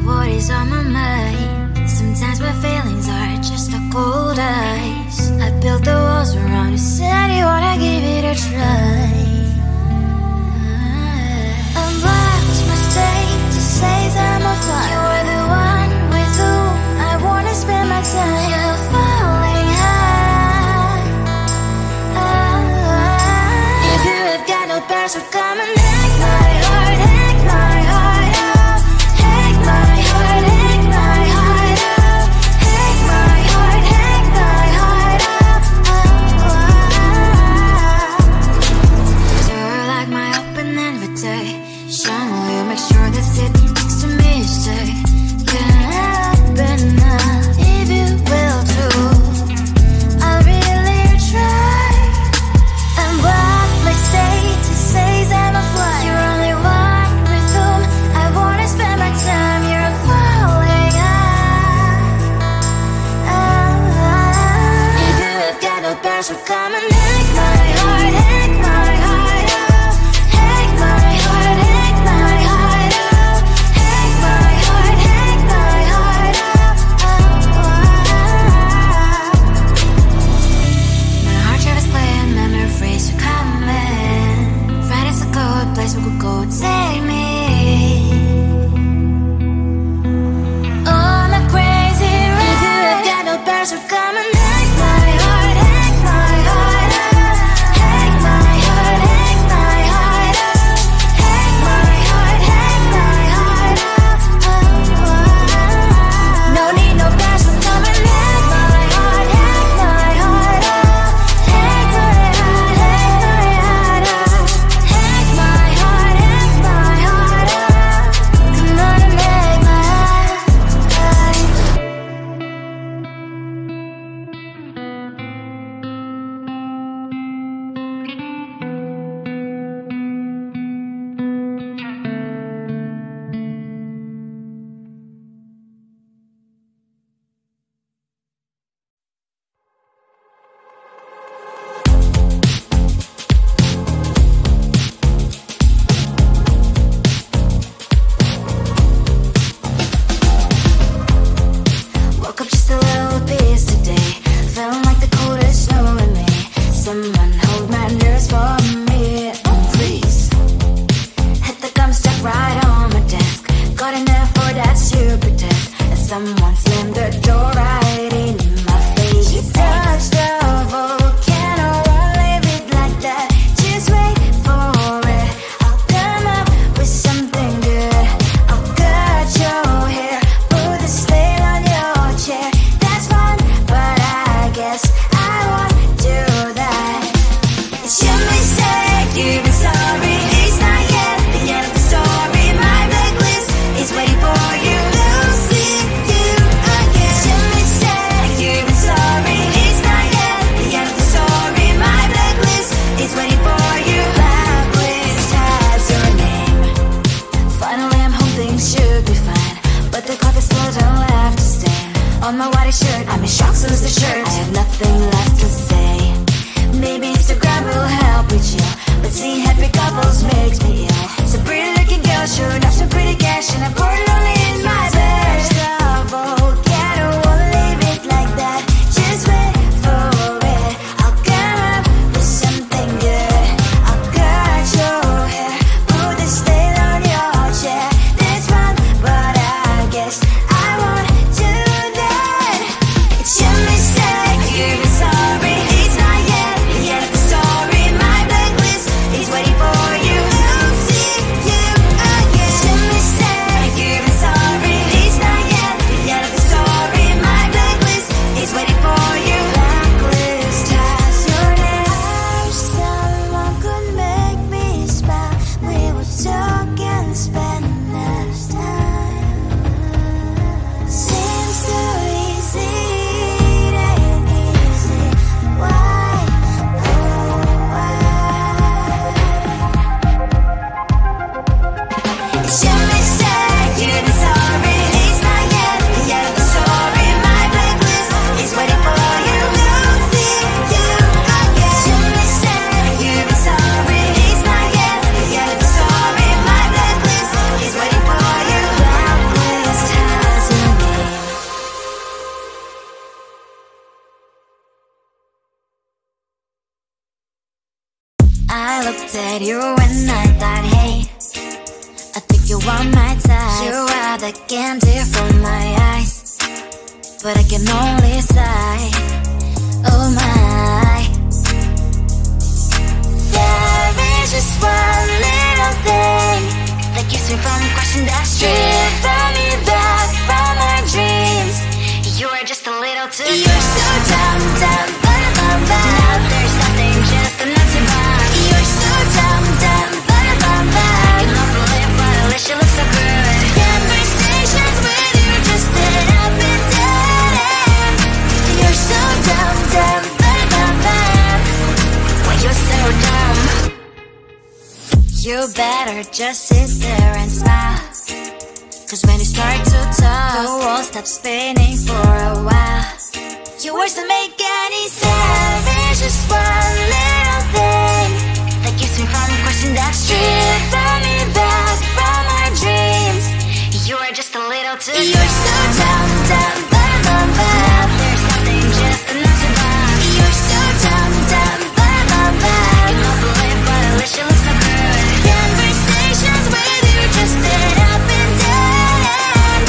what is on my mind. Sometimes my feelings are just a cold ice. I built the walls around you, said you wanna give it a try. And watch my state to say I'm a fire. You are the one with whom I wanna spend my time. You're falling high. If you have got no bears, so come and hack my heart, hack my heart out. Hack my heart, hack my heart out. Hack my heart, hack my heart out. You're like my open invitation. Will you make sure that sitting next to me is safe? Can open up if you will too. I'll really try. And what my state to say I'm a fly. You're only one with whom I wanna spend my time. You're falling high. If you have got no bears, so come and hack my heart, hack my heart out. Hack my heart, hack my heart out. Hack my heart, hack my heart out. My heart drive is clear, memory freeze, you're coming. Friday's a good place we could go, take me. On a crazy ride. If you have got no bears, so come and hack my heart, hack my heart out. Hack my heart, hack my heart out. Hack my heart, hack my heart out. No need no bears, so come and hack my heart, hack my heart out. Hack my heart, hack my heart out. Hack my heart, hack my heart out. Come on and make my heart. Woke up just a little piece today. Feeling like the coldest snow in me. Someone hold my nerves for me, oh please. Hit the gum stuck right on my desk. Got in there for that stupid test. And someone slammed the door right in my face. You touched the volcano, won't leave it like that. Just wait for it. I'll come up with something good. I'll cut your hair, put the stain on your chair. That's fun, but I guess I won't do that. It's your mistake, you've been sorry. It's not yet the end of the story. My blacklist is waiting for you. I'll see you again. It's your mistake, you've been sorry. It's not yet the end of the story. My blacklist is waiting for you. Blacklist has your name. Finally I'm home, things should be fine. But the clock is still don't have to stain on my white shirt. I'm in shock, so is the shirt. I have nothing left to say. Maybe Instagram will help with you, but seeing happy couples makes me ill. Some pretty looking girl showing off some pretty cash, and I'm pouring only in my bed. Volcano, won't leave it like that. Just wait for it. I'll come up with something good. I'll cut your hair, put the stain on your chair. That's fun, but I guess I won't do that. It's your mistake, you've been sorry. It's not yet the end of the story. My blacklist is waiting for you. I'll see you again. It's your mistake, you've been at you when I thought, hey, I think you want my type. You are the candy from my eyes, but I can only sigh, oh my. There is just one little thing that keeps me from crossing that street, driven me back from my dreams. You are just a little too dumb. You're so dumb, dumb, bum, bum. Now there's nothing, just enough to buy. You're so dumb, dumb, bum, bum. You don't believe, but at least you look so good. Conversations with you just end up in dead end. You're so dumb, dumb, bum, bum. Why you're so dumb? You better just sit there and smile, 'cause when you start to talk, the world stops spinning for a while. Your words don't make any sense. There's just one little thing that keeps me from crossing that street, driven me back from my dreams. You are just a little too dumb. You're so dumb, dumb, bum, bum, bum. There's nothing, just enough to buy. You're so dumb, dumb, bum, bum, bum. You don't believe, but at least you look so good. Conversations with you just end up in dead end.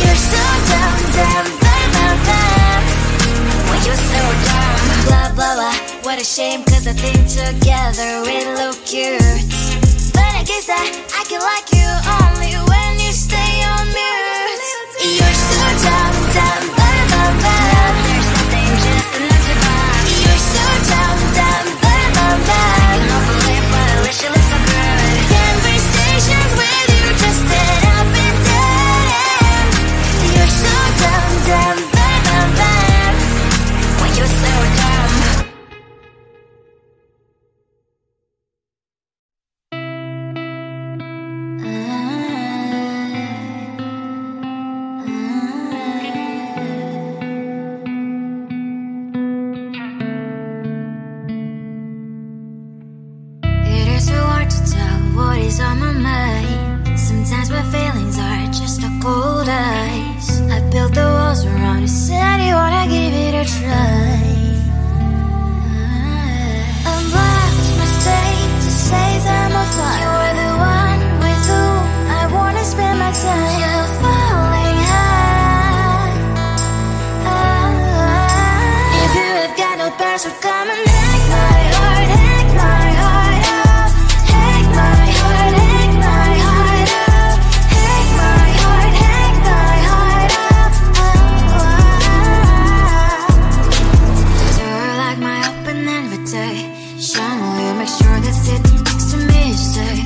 You're so dumb, dumb, bum, bum, bum. Why you're so dumb? Blah, blah, blah. What a shame, 'cause I think together we look cute. But I guess that I can like you only when you stay on mute. You're so dumb, dumb, bum, bum, bum. There's nothing, just enough to buy. You're so dumb, dumb, bum, bum, bum. You don't believe, but at least you look so good. Conversations with you just end up in dead end. You're so dumb, dumb, bum, bum, bum. Why you're so dumb? It is so hard to tell what is on my mind. Sometimes my feelings are just a cold ice. I built the walls around you, said you wanna give it a try. I'm lost, mistake to say I'm a fly. You're the one with whom I wanna spend my time. You're falling high. If you have got no past, so come and hack my heart, hack my heart up. Hack my heart, hack my heart up. Hack my heart, hack my heart up. You're like my open invitation. Will you make sure that sitting next to me stay?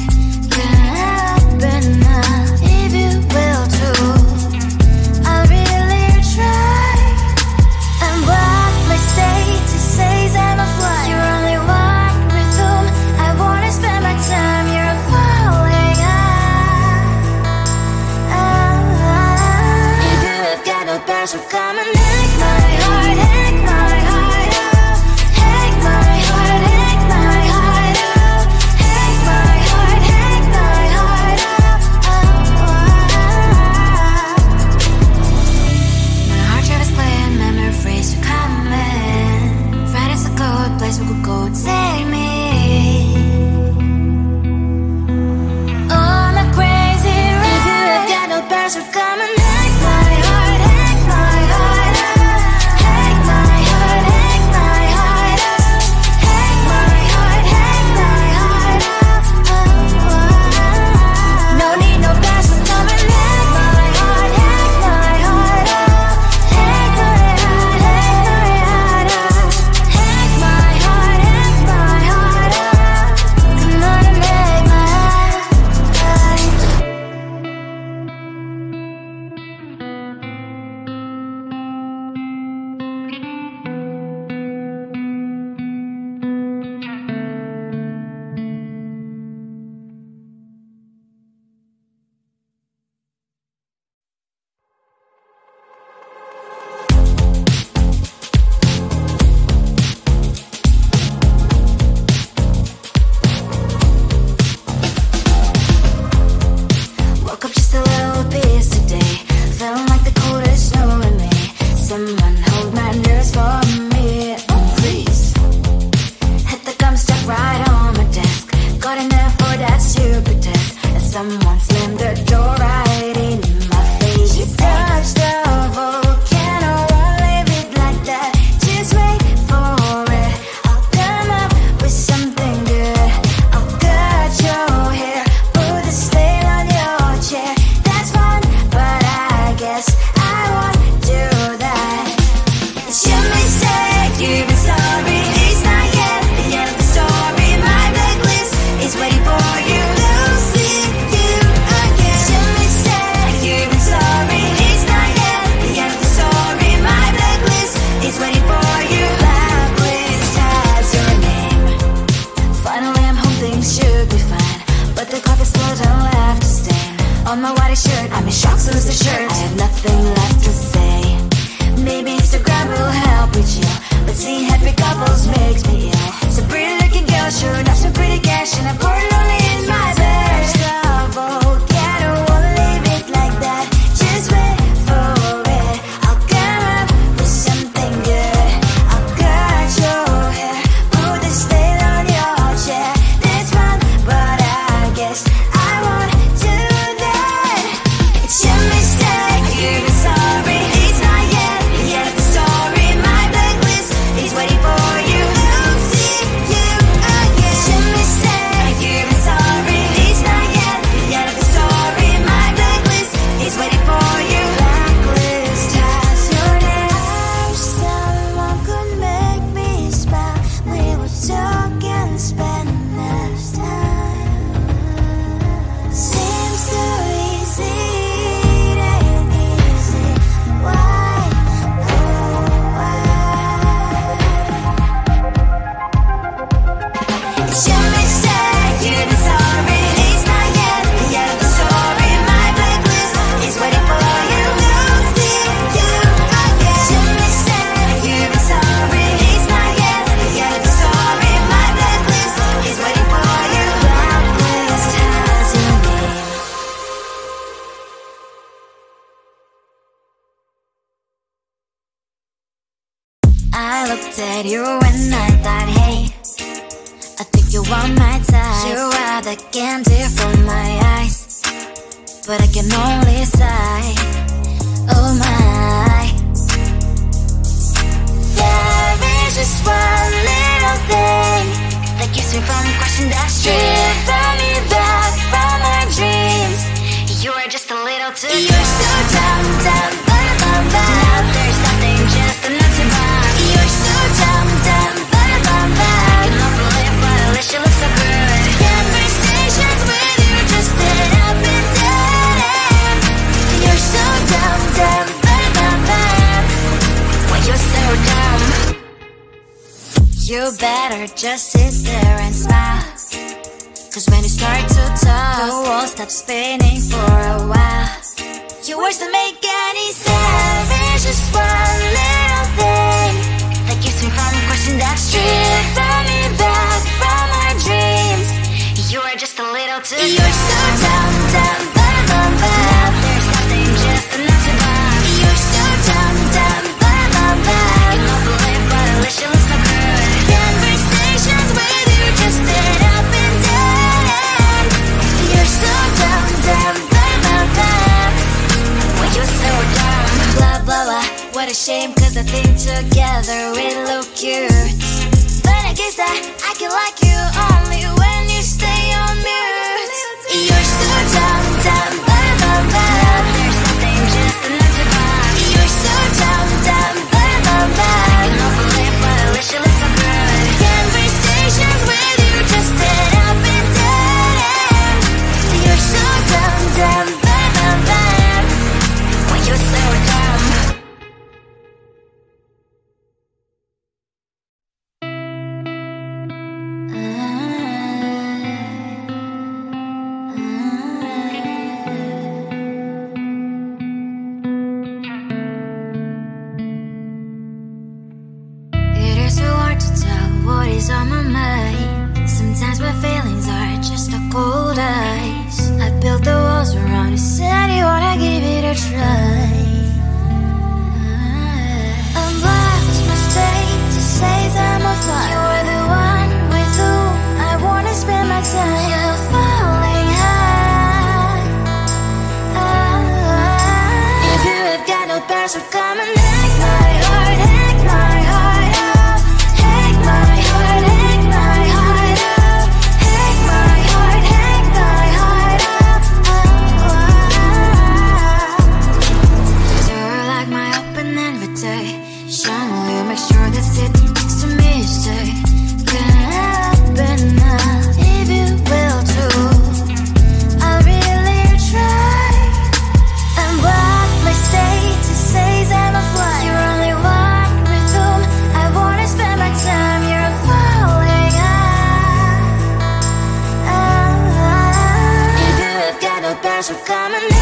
Can I open up if you will too? I'll really try. And what my state to say is I'm a fly. You're only one with whom I wanna spend my time. You're falling If you have got no past, so come and hack my heart, hack my heart up. Hack my heart, hack my heart up. Hack my heart, hack my heart up. My heart travels playing memory phrase to come in. Friday's a good place we could go, take me. On a crazy ride. If you have got no past, so come and hack my heart, hack my heart. shirt. I'm in shock, so lose the shirt. I have nothing left to say. Maybe Instagram will help with you, but seeing happy couples makes me ill. So pretty looking girl, sure enough, some pretty cash, and I'm pouring lonely in my bed. Trouble, yeah, I don't wanna leave it like that. Just wait for it. I'll come up with something good. I'll cut your hair, put the stain on your chair. That's fun, but I guess I won't do that. It's your mistake, you're sorry. It's not yet the end of the story. My blacklist is waiting for you. I'll see you again. It's your mistake, you're sorry. It's not yet the end of the story. My blacklist is waiting for you. Blacklist has your name. I wish someone could make me smile. We would talk and spend less time. Seems so easy, it ain't easy. Why, oh why? It's your mistake, you're sorry. It's not yet the end of the story. My blacklist is waiting for you. I'll see you again. It's your mistake, you're sorry. It's not yet the end of the story. My blacklist is waiting for you. Blacklist has your name. I looked at you and I thought, hey, I think you want my type. You are the candy from my eyes, but I can only sigh. Oh my. There is just one little thing that keeps me from crossing that street. Bring me back from my dreams. You are just a little too good. You're so dumb, dumb, bum, now there's nothing, just enough to buy. You're so dumb, dumb, bum, I cannot believe, but at least you look so good. Conversations with you just end up in dead end. You're so dumb, dumb, bum, when you're so dumb. You better just sit there and smile, 'cause when you start to talk, the world stops spinning for a while. Your words don't make any sense. There's just one little thing that keeps me from crossing that street. Bring me back from our dreams. You are just a little too good. You're so dumb, dumb, bum, now there's nothing, just enough to buy. You're so dumb, dumb, bum, I cannot believe, but at least you look so good. Conversations with you just end up in dead end. You're so dumb, dumb, bum, when you're so dumb. Blah, blah, blah, what a shame, 'cause I think together we look cute. But I guess that I can like you only when you stay on mute. You're so dumb, dumb, there's nothing, just enough to buy. You're so dumb, dumb, I cannot believe, but at least you look so good. Conversations with you just end up in dead end. You're so dumb, dumb, when you're so dumb. It is so hard to tell what is on my mind. Sometimes my feelings are just a cold ice. I built the walls around you, said you wanna give it a try. I'm lost, mistake to say I'm a fly. You're the one with whom I wanna spend my time. You're falling high. If you have got no parents, so come and hack my heart, hack my heart up. Hack my heart, hack my heart up. Hack my heart, hack my heart up. You're like my open invitation. Will you make sure that sitting next to me stay? Can happen now, if you will too. I'll really try. And what my state to say is I'm a fly. You're only one with whom I wanna spend my time. You're falling high. If you have got no parents, so come and